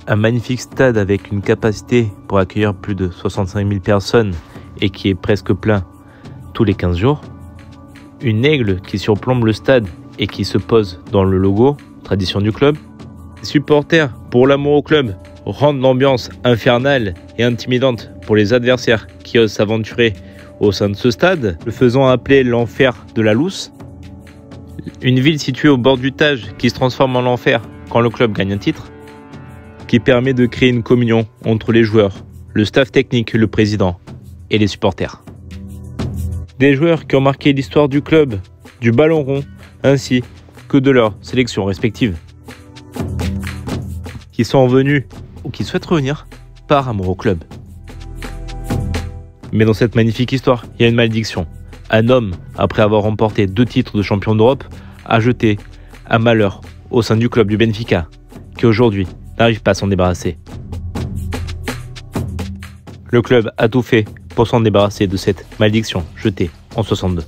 Un magnifique stade avec une capacité pour accueillir plus de 65 000 personnes et qui est presque plein tous les 15 jours. Une aigle qui surplombe le stade et qui se pose dans le logo, tradition du club. Les supporters, pour l'amour au club, rendent l'ambiance infernale et intimidante pour les adversaires qui osent s'aventurer au sein de ce stade, le faisant appeler l'enfer de la Lousse. Une ville située au bord du Tage qui se transforme en enfer quand le club gagne un titre, qui permet de créer une communion entre les joueurs, le staff technique, le président et les supporters. Des joueurs qui ont marqué l'histoire du club, du ballon rond, ainsi que de leurs sélections respectives, qui sont venus ou qui souhaitent revenir par amour au club. Mais dans cette magnifique histoire, il y a une malédiction. Un homme, après avoir remporté 2 titres de champion d'Europe, a jeté un malheur au sein du club du Benfica, qui aujourd'hui n'arrive pas à s'en débarrasser. Le club a tout fait pour s'en débarrasser de cette malédiction jetée en 62.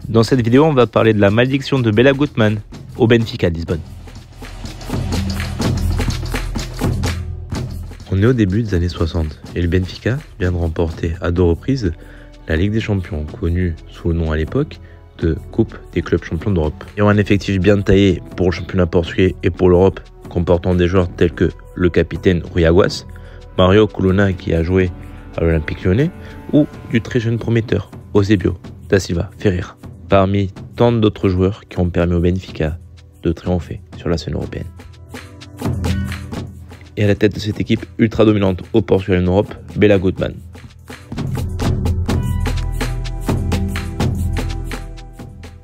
Dans cette vidéo, on va parler de la malédiction de Béla Guttmann au Benfica de Lisbonne. On est au début des années 60 et le Benfica vient de remporter à 2 reprises la Ligue des Champions, connue sous le nom à l'époque de Coupe des clubs champions d'Europe. Ayant un effectif bien taillé pour le championnat portugais et pour l'Europe, comportant des joueurs tels que le capitaine Rui Aguas, Mario Coluna qui a joué à l'Olympique Lyonnais, ou du très jeune prometteur Eusébio da Silva Ferreira, parmi tant d'autres joueurs qui ont permis au Benfica de triompher sur la scène européenne. Et à la tête de cette équipe ultra dominante au Portugal et en Europe, Béla Guttmann.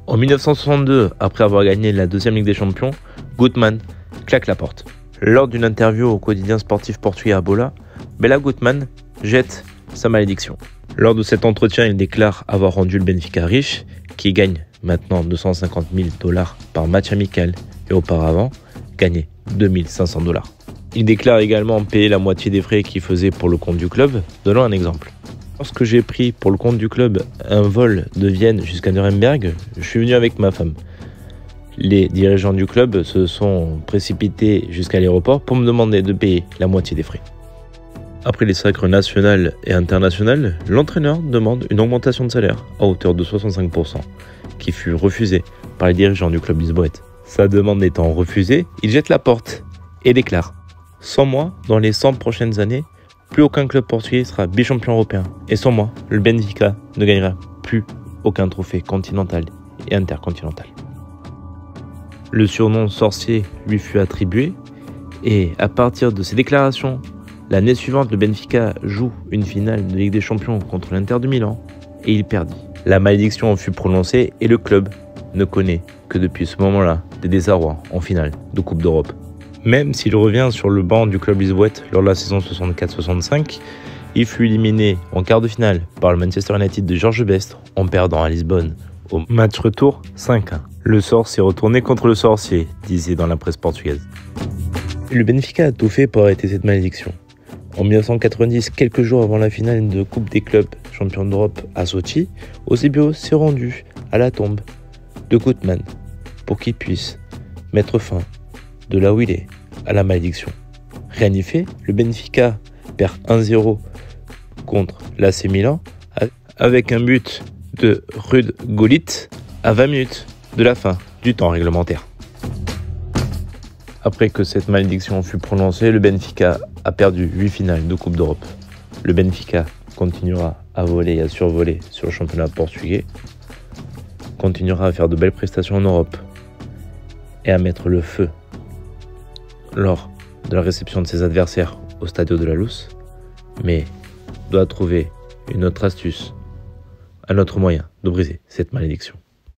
En 1962, après avoir gagné la 2e Ligue des Champions, Guttmann claque la porte. Lors d'une interview au quotidien sportif portugais à Bola, Béla Guttmann jette sa malédiction. Lors de cet entretien, il déclare avoir rendu le Benfica riche, qui gagne maintenant 250 000 $ par match amical et auparavant gagnait 2 500 $. Il déclare également payer la moitié des frais qu'il faisait pour le compte du club, donnant un exemple. Lorsque j'ai pris pour le compte du club un vol de Vienne jusqu'à Nuremberg, je suis venu avec ma femme. Les dirigeants du club se sont précipités jusqu'à l'aéroport pour me demander de payer la moitié des frais. Après les sacres nationales et internationales, l'entraîneur demande une augmentation de salaire à hauteur de 65%, qui fut refusée par les dirigeants du club lisboète. Sa demande étant refusée, il jette la porte et déclare « Sans moi, dans les 100 prochaines années, plus aucun club portugais sera bichampion européen. Et sans moi, le Benfica ne gagnera plus aucun trophée continental et intercontinental. » Le surnom sorcier lui fut attribué et à partir de ces déclarations, l'année suivante, le Benfica joue une finale de Ligue des Champions contre l'Inter de Milan et il perdit. La malédiction en fut prononcée et le club ne connaît que depuis ce moment-là des désarrois en finale de Coupe d'Europe. Même s'il revient sur le banc du club lisboète lors de la saison 64-65, il fut éliminé en quart de finale par le Manchester United de George Best en perdant à Lisbonne au match retour 5-1. Le sort s'est retourné contre le sorcier, disait dans la presse portugaise. Le Benfica a tout fait pour arrêter cette malédiction. En 1990, quelques jours avant la finale de Coupe des clubs champions d'Europe à Sochi, Eusébio s'est rendu à la tombe de Guttmann pour qu'il puisse mettre fin de là où il est à la malédiction. Rien n'y fait, le Benfica perd 1-0 contre l'AC Milan avec un but de Ruud Gullit à 20 minutes de la fin du temps réglementaire. Après que cette malédiction fut prononcée, le Benfica a perdu 8 finales de Coupe d'Europe. Le Benfica continuera à voler et à survoler sur le championnat portugais, continuera à faire de belles prestations en Europe et à mettre le feu lors de la réception de ses adversaires au Stadio de la Luz, mais doit trouver une autre astuce, un autre moyen de briser cette malédiction.